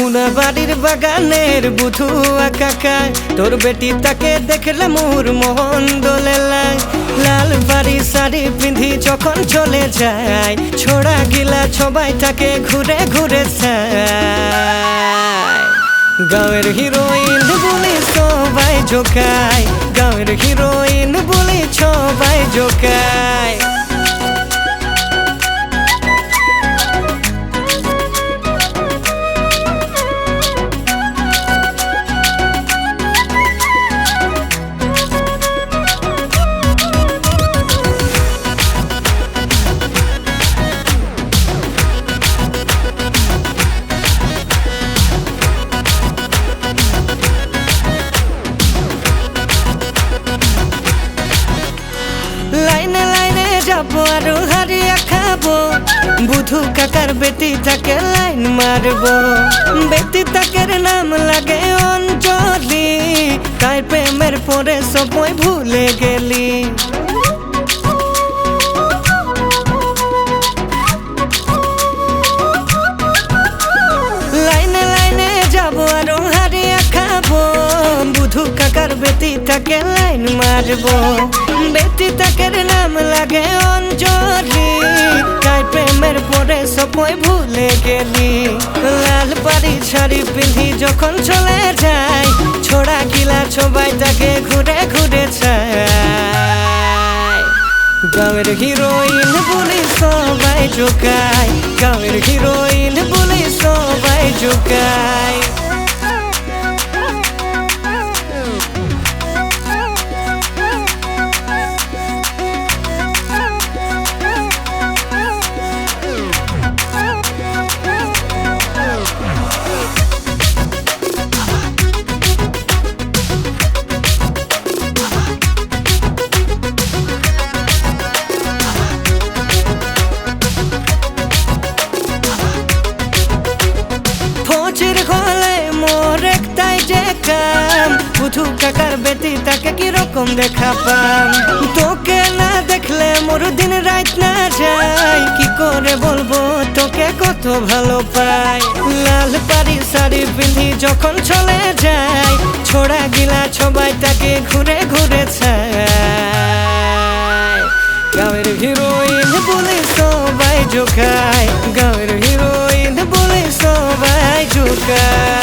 যমুনা বাড়ির বাগানের বুধুয়া কাকা তোর বেটি তাকে দেখলে মোর মন দোলে লাই। লাল বাড়ি শাড়ি পিঁধি যখন চলে যায় ছোড়া গিলা সবাই তাকে ঘুরে ঘুরে চায়। গাঁয়ের হিরোইন বলে সবাই জোকায়, গাঁয়ের হিরোইন বলে সবাই জোকায়। লাইনে লাইনে যাবো আর হারিয়া খাবো, বুধু কাকার বেটি তাকে লাইন মারবো। বেটি তাকের নাম লাগে অঞ্জলি, তাই প্রেমের পরে সবাই ভুলে গেলি। লাইনে লাইনে যাবো আর হারিয়া খাবো, বুধু কাকার বেটি তাকে লাইন মারবো। বেটি তাকের নাম লাগে অঞ্জলি, তাই প্রেমের পরে সবাই ভুলে গেলি। লাল বাড়ি শাড়ি পিঁধি যখন চলে যায় ছোড়া গিলা সবাই তাকে ঘুরে ঘুরে চায়। গাঁয়ের হিরোইন বলে সবাই জোকায়, গাঁয়ের হিরোইন বলে সবাই জোকায়। বুধু কাকার বেটি তাকে কিরকম দেখা পাম, তোকে না দেখলে মোর দিন রাত না যায়। কি করে বলবো তোকে কত ভালো পাই। লাল পাড়ি শাড়ি পিঁধি যখন চলে যায় ছোড়া গিলা সবাই তাকে ঘুরে ঘুরে চায়। গাঁয়ের হিরোইন বলে সবাই জোকায়, গাঁয়ের হিরোইন বলে সবাই জোকায়।